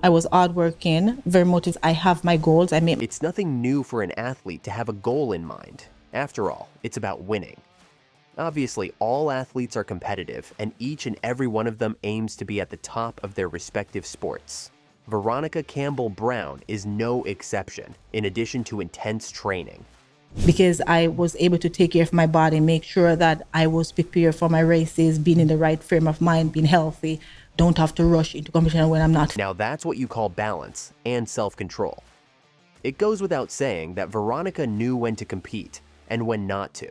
I was hardworking, very motivated. I have my goals. It's nothing new for an athlete to have a goal in mind. After all, it's about winning. Obviously, all athletes are competitive, and each and every one of them aims to be at the top of their respective sports. Veronica Campbell-Brown is no exception, in addition to intense training. Because I was able to take care of my body, make sure that I was prepared for my races, being in the right frame of mind, being healthy, don't have to rush into competition when I'm not. Now that's what you call balance and self-control. It goes without saying that Veronica knew when to compete and when not to.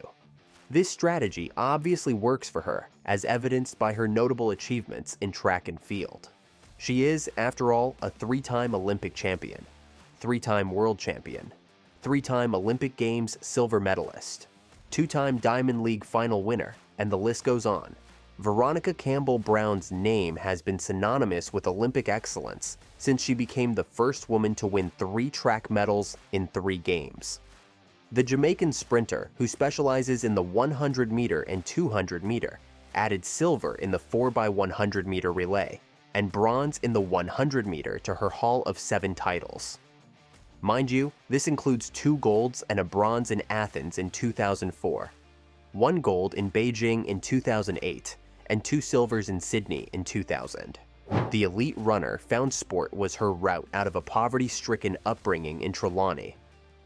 This strategy obviously works for her, as evidenced by her notable achievements in track and field. She is, after all, a three-time Olympic champion, three-time world champion, three-time Olympic Games silver medalist, two-time Diamond League final winner, and the list goes on. Veronica Campbell-Brown's name has been synonymous with Olympic excellence since she became the first woman to win 3 track medals in 3 games. The Jamaican sprinter, who specializes in the 100-meter and 200-meter, added silver in the 4x100-meter relay and bronze in the 100-meter to her haul of 7 titles. Mind you, this includes 2 golds and a bronze in Athens in 2004, 1 gold in Beijing in 2008, and 2 silvers in Sydney in 2000. The elite runner found sport was her route out of a poverty-stricken upbringing in Trelawney,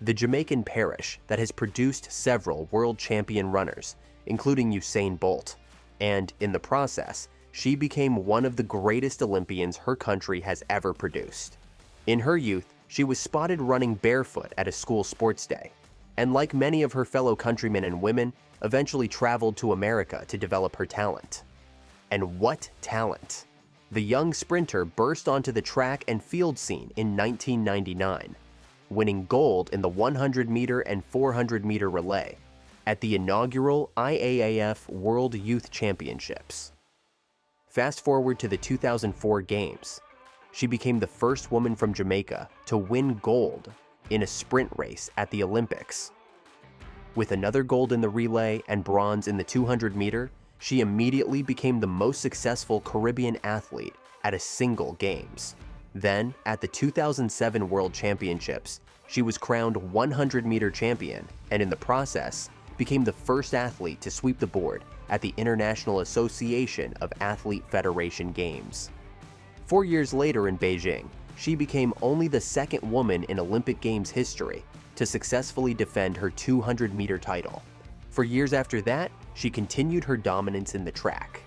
the Jamaican parish that has produced several world champion runners, including Usain Bolt, and in the process, she became one of the greatest Olympians her country has ever produced. In her youth, she was spotted running barefoot at a school sports day, and like many of her fellow countrymen and women, eventually traveled to America to develop her talent. And what talent! The young sprinter burst onto the track and field scene in 1999, winning gold in the 100-meter and 400-meter relay at the inaugural IAAF World Youth Championships. Fast forward to the 2004 Games. She became the first woman from Jamaica to win gold in a sprint race at the Olympics. With another gold in the relay and bronze in the 200-meter, she immediately became the most successful Caribbean athlete at a single Games. Then, at the 2007 World Championships, she was crowned 100-meter champion and in the process, became the first athlete to sweep the board at the International Association of Athlete Federation Games. 4 years later in Beijing, she became only the second woman in Olympic Games history to successfully defend her 200-meter title. For years after that, she continued her dominance in the track.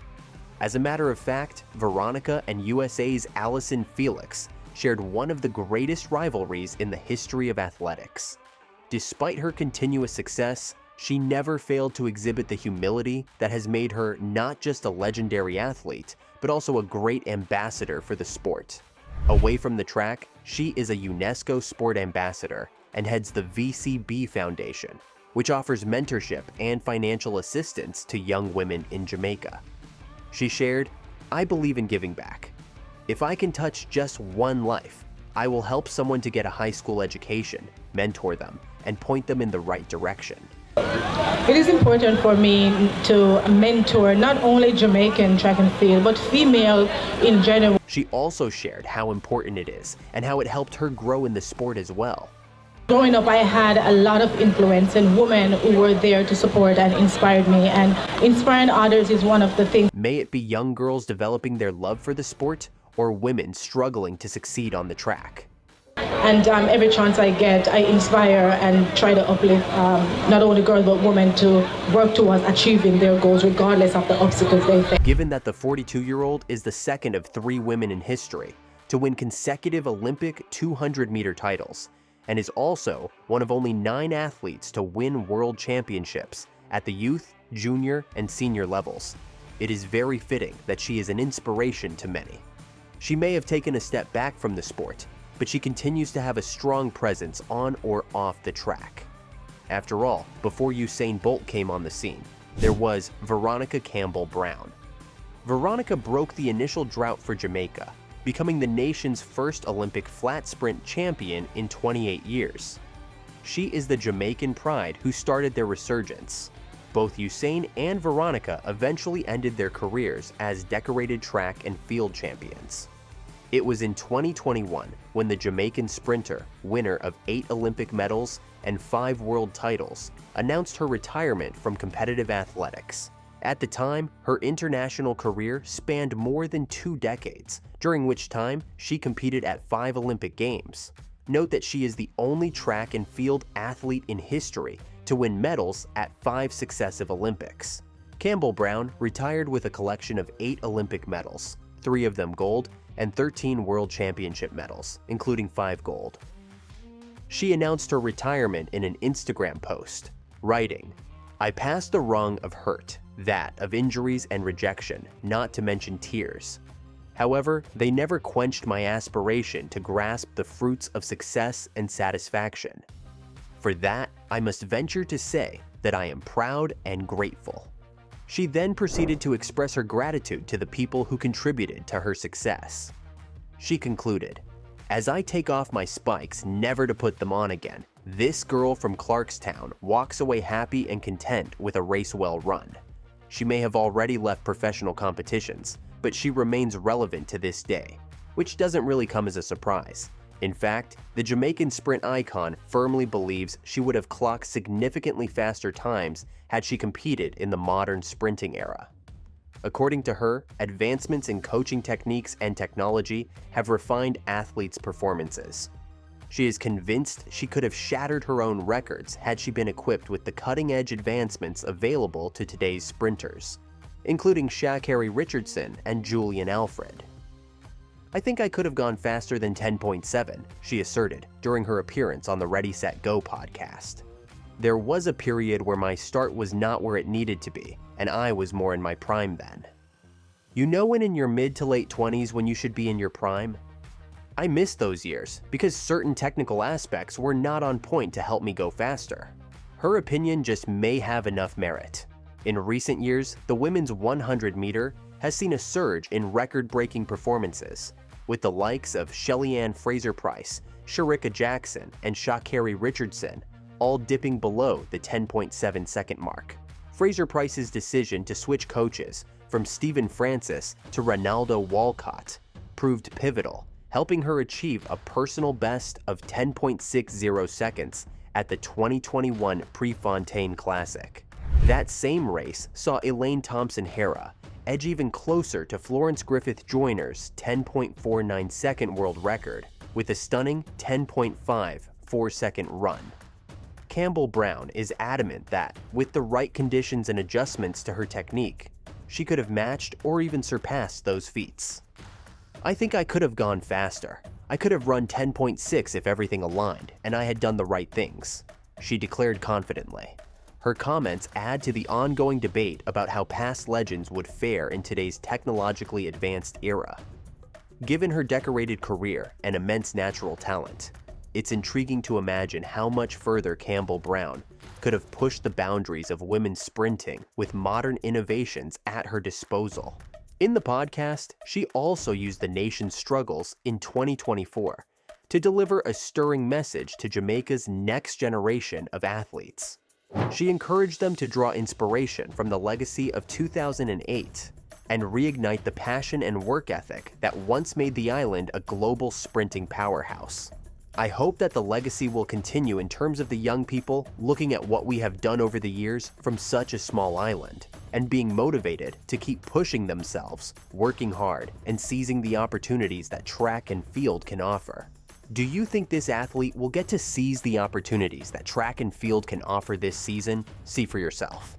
As a matter of fact, Veronica and USA's Allison Felix shared one of the greatest rivalries in the history of athletics. Despite her continuous success, she never failed to exhibit the humility that has made her not just a legendary athlete, but also a great ambassador for the sport. Away from the track, she is a UNESCO Sport Ambassador and heads the VCB Foundation, which offers mentorship and financial assistance to young women in Jamaica. She shared, "I believe in giving back. If I can touch just one life, I will help someone to get a high school education, mentor them, and point them in the right direction." It is important for me to mentor not only Jamaican track and field, but female in general. She also shared how important it is and how it helped her grow in the sport as well. Growing up, I had a lot of influence and women who were there to support and inspired me, and inspiring others is one of the things. May it be young girls developing their love for the sport or women struggling to succeed on the track. And every chance I get, I inspire and try to uplift not only girls but women to work towards achieving their goals regardless of the obstacles they face. Given that the 42-year-old is the second of 3 women in history to win consecutive Olympic 200-meter titles, and is also one of only 9 athletes to win world championships at the youth, junior, and senior levels, it is very fitting that she is an inspiration to many. She may have taken a step back from the sport, but she continues to have a strong presence on or off the track. After all, before Usain Bolt came on the scene, there was Veronica Campbell-Brown. Veronica broke the initial drought for Jamaica, becoming the nation's first Olympic flat sprint champion in 28 years. She is the Jamaican pride who started their resurgence. Both Usain and Veronica eventually ended their careers as decorated track and field champions. It was in 2021 when the Jamaican sprinter, winner of 8 Olympic medals and 5 world titles, announced her retirement from competitive athletics. At the time, her international career spanned more than 2 decades, during which time she competed at 5 Olympic Games. Note that she is the only track and field athlete in history to win medals at 5 successive Olympics. Campbell-Brown retired with a collection of 8 Olympic medals, 3 of them gold, and 13 World Championship medals, including 5 gold. She announced her retirement in an Instagram post, writing, "I passed the rung of hurt, that of injuries and rejection, not to mention tears. However, they never quenched my aspiration to grasp the fruits of success and satisfaction. For that, I must venture to say that I am proud and grateful." She then proceeded to express her gratitude to the people who contributed to her success. She concluded, "As I take off my spikes never to put them on again, this girl from Clarkstown walks away happy and content with a race well run. She may have already left professional competitions, but she remains relevant to this day, which doesn't really come as a surprise. In fact, the Jamaican sprint icon firmly believes she would have clocked significantly faster times had she competed in the modern sprinting era. According to her, advancements in coaching techniques and technology have refined athletes' performances. She is convinced she could have shattered her own records had she been equipped with the cutting-edge advancements available to today's sprinters, including Sha'Carri Richardson and Julian Alfred. "I think I could have gone faster than 10.7, she asserted during her appearance on the Ready, Set, Go podcast. "There was a period where my start was not where it needed to be, and I was more in my prime then. You know when in your mid to late 20s when you should be in your prime? I missed those years because certain technical aspects were not on point to help me go faster." Her opinion just may have enough merit. In recent years, the women's 100 meter has seen a surge in record-breaking performances, with the likes of Shelly-Ann Fraser-Price, Shericka Jackson, and Sha'Carri Richardson all dipping below the 10.7-second mark. Fraser-Price's decision to switch coaches from Stephen Francis to Ronaldo Walcott proved pivotal, helping her achieve a personal best of 10.60 seconds at the 2021 Prefontaine Classic. That same race saw Elaine Thompson-Herah edge even closer to Florence Griffith Joyner's 10.49-second world record with a stunning 10.5 4-second run. Campbell-Brown is adamant that, with the right conditions and adjustments to her technique, she could have matched or even surpassed those feats. "I think I could have gone faster. I could have run 10.6 if everything aligned and I had done the right things," she declared confidently. Her comments add to the ongoing debate about how past legends would fare in today's technologically advanced era. Given her decorated career and immense natural talent, it's intriguing to imagine how much further Campbell-Brown could have pushed the boundaries of women's sprinting with modern innovations at her disposal. In the podcast, she also used the nation's struggles in 2024 to deliver a stirring message to Jamaica's next generation of athletes. She encouraged them to draw inspiration from the legacy of 2008 and reignite the passion and work ethic that once made the island a global sprinting powerhouse. I hope that the legacy will continue in terms of the young people looking at what we have done over the years from such a small island and being motivated to keep pushing themselves, working hard, and seizing the opportunities that track and field can offer. Do you think this athlete will get to seize the opportunities that track and field can offer this season? See for yourself.